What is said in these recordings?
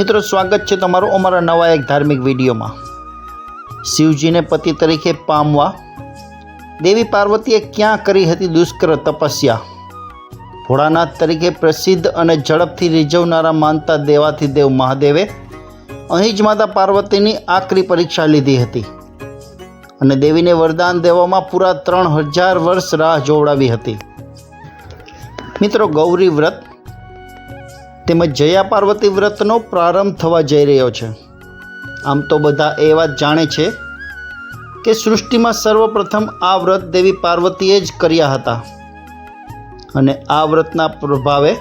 मित्रों स्वागत है तमारो अमरा नवा एक धार्मिक विडियो में। शिवजी ने पति तरीके पामवा देवी पार्वतीए क्या करी हती दुष्कर तपस्या। भोळानाथ तरीके प्रसिद्ध और झड़पथी रिझवनारा मानता देवाधिदेव महादेवे अहीं ज माता पार्वतीनी आखरी परीक्षा लीधी हती अने देवीने वरदान देवामां पूरा 3000 वर्ष राह जोवडावी हती। मित्रों गौरी व्रत તેમજ જયા પાર્વતી વ્રતનો પ્રારંભ થવા જઈ રહ્યો છે। આમ તો બધા એ વાત જાણે છે કે સૃષ્ટિમાં સર્વપ્રથમ આ વ્રત દેવી પાર્વતીએ જ કર્યા હતા અને આ વ્રતના પ્રભાવે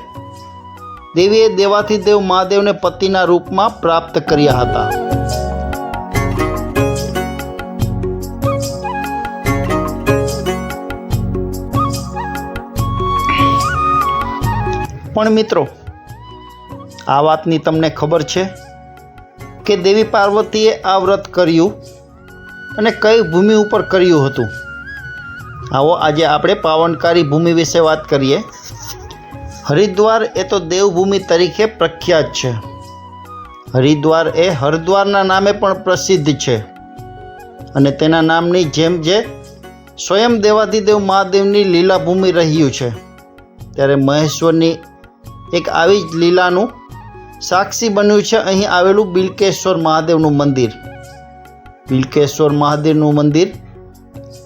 દેવીએ દેવાધિદેવ મહાદેવને પતિના રૂપમાં પ્રાપ્ત કર્યા હતા। પણ મિત્રો आ वातनी तमने खबर है कि देवी पार्वतीए आ व्रत कर्यु अने कई भूमि पर कर्यु हतुं। आवो आजे आपणे पावनकारी भूमि विषे बात करिए। हरिद्वार ए तो देवभूमि तरीके प्रख्यात है। हरिद्वार ए हरद्वारना नामे पण प्रसिद्ध है अने तेना नामनी जेम जे स्वयं देवाधिदेव महादेवनी लीला भूमि रह्यु छे त्यारे महेश्वरनी एक आवी ज लीलानुं साक्षी बन्यु छे अहीं आवेलुं बिलकेश्वर महादेवनुं मंदिर। बिलकेश्वर महादेवनुं मंदिर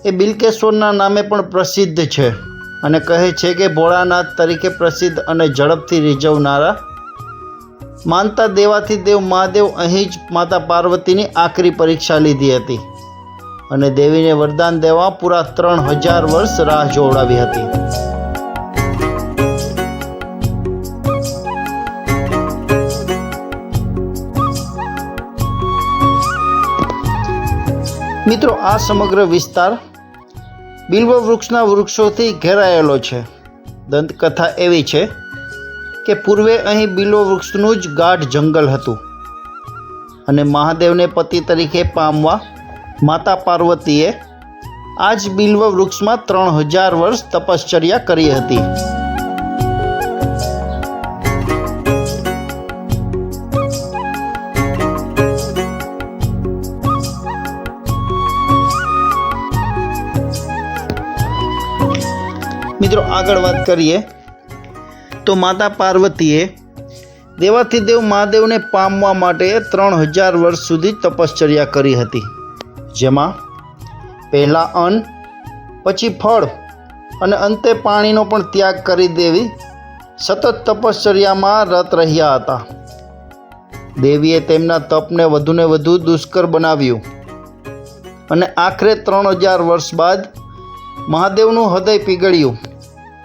ए बिलकेश्वरना नामे पण प्रसिद्ध छे अने कहे छे के भोळानाथ तरीके प्रसिद्ध अने झड़पथी रिझवनारा मानता देवाधिदेव महादेव अहीं ज माता पार्वतीनी आखरी परीक्षा लीधी हती अने देवीने वरदान देवा पूरा 3000 वर्ष राह जोवडावी हती। मित्रों आ समग्र विस्तार बिल्व वृक्षना वृक्षोथी घेरायेलो छे। दंतकथा एवी छे के पूर्वे अहीं बिल्व वृक्षनुं ज गाढ़ जंगल हतुं अने महादेवने पति तरीके पामवा माता पार्वतीए आज बिल्व वृक्षमां 3000 वर्ष तपश्चर्या करी हती। मित्रों आगळ बात करिए तो माता पार्वतीए देवाधिदेव महादेव ने पामवा माटे 3000 वर्ष सुधी तपश्चर्या करी हती जेमां पहला अन्न पछी फळ अने अंते पाणीनो पण त्याग करी देवी सतत तपश्चर्यामां रत रह्या हता। देवीए तेमना तपने वधुने वधु दुष्कर बनाव्युं अने आखरे 3000 वर्ष बाद महादेवनुं हृदय पीगळ्युं।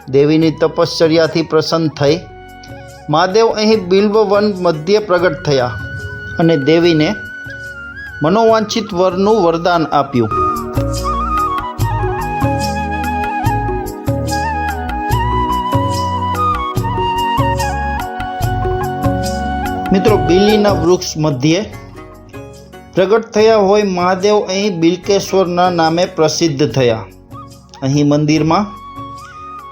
देवीनी तपश्चर्याथी प्रसन्न थई महादेव अहीं बिल्व वन मध्य प्रगट थया अने देवीने मनोवांछित वरनुं वरदान आप्युं। मित्रों बीलीना वृक्ष मध्य प्रगट थया होय महादेव अहीं बिलकेश्वरना नामे प्रसिद्ध थया। अहीं मंदिर में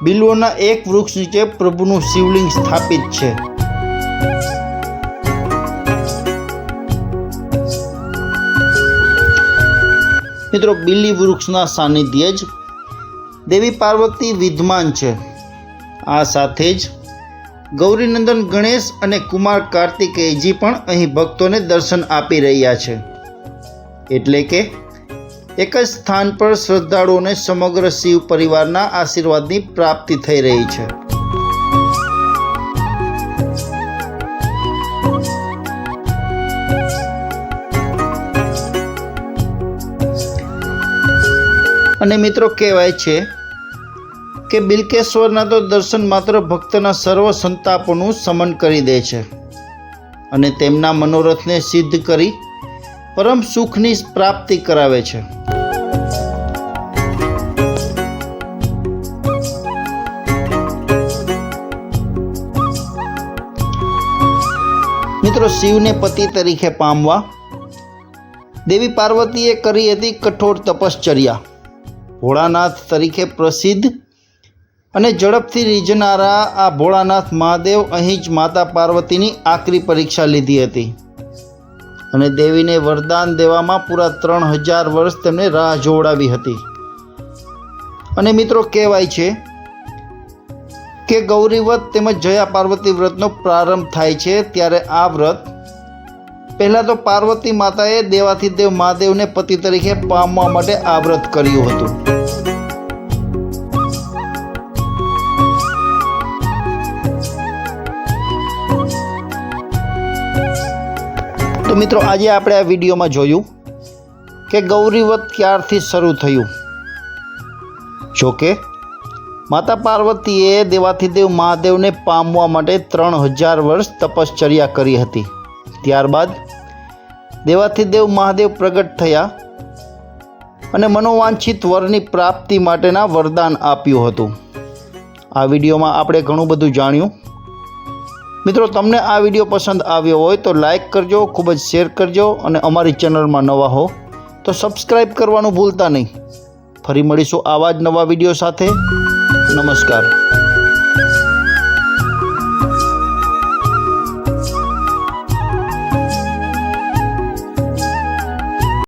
बिल्वोना एक वृक्ष नीचे प्रभुनु शिवलिंग स्थापित है। मित्रों बिल्ली वृक्षना सानिध्य ज देवी पार्वती विद्यमान है। आ साथे ज गौरीनंदन गणेश अने कुमार कार्तिकेयजी पण अहीं भक्तोने दर्शन आपी रह्या छे। एटले के एक ज स्थान पर श्रद्धाळुओने समग्र शिव परिवारना आशीर्वादनी प्राप्ति थई रही है। अने मित्रों कहेवाय छे के बिलकेश्वरना तो दर्शन मात्र भक्तना सर्व संतापोनुं शमन करी दे छे अने तेमना मनोरथने सिद्ध करी परम सुखनी प्राप्ति करावे छे। मित्रों शिव ने पति तरीके पामवा देवी पार्वतीए करी हती कठोर तपश्चर्या। भोळानाथ तरीके प्रसिद्ध અને ઝડપથી રીઝનારા આ ભોળાનાથ મહાદેવ અહીં જ માતા પાર્વતીની આકરી પરીક્ષા લીધી હતી અને દેવીને વરદાન દેવામાં પૂરા 3000 વર્ષ તેમને રાહ જોવડાવી હતી। અને મિત્રો કહેવાય છે કે ગૌરી વ્રત તેમજ જયા પાર્વતી વ્રતનો પ્રારંભ થાય છે ત્યારે આ વ્રત પહેલાં તો પાર્વતી માતાએ દેવાધિદેવ મહાદેવને પતિ તરીકે પામવા માટે આ વ્રત કર્યું હતું। તો મિત્રો આજે આપણે આ વિડીયોમાં જોયું કે ગૌરી વ્રત ક્યારથી શરૂ થયું। જોકે માતા પાર્વતીએ દેવાધિદેવ મહાદેવને પામવા માટે 3000 વર્ષ તપશ્ચર્યા કરી હતી। ત્યારબાદ દેવાધિદેવ મહાદેવ પ્રગટ થયા અને મનોવાંછિત વરની પ્રાપ્તિ માટેના વરદાન આપ્યું હતું। આ વિડીયોમાં આપણે ઘણું બધું જાણ્યું। મિત્રો તમને આ વિડીયો પસંદ આવ્યો હોય તો લાઈક કરજો, ખૂબ જ શેર કરજો અને અમારી ચેનલમાં નવા હો તો સબસ્ક્રાઈબ કરવાનું ભૂલતા નહીં। ફરી મળીશું આવા જ નવા વિડીયો સાથે। નમસ્કાર।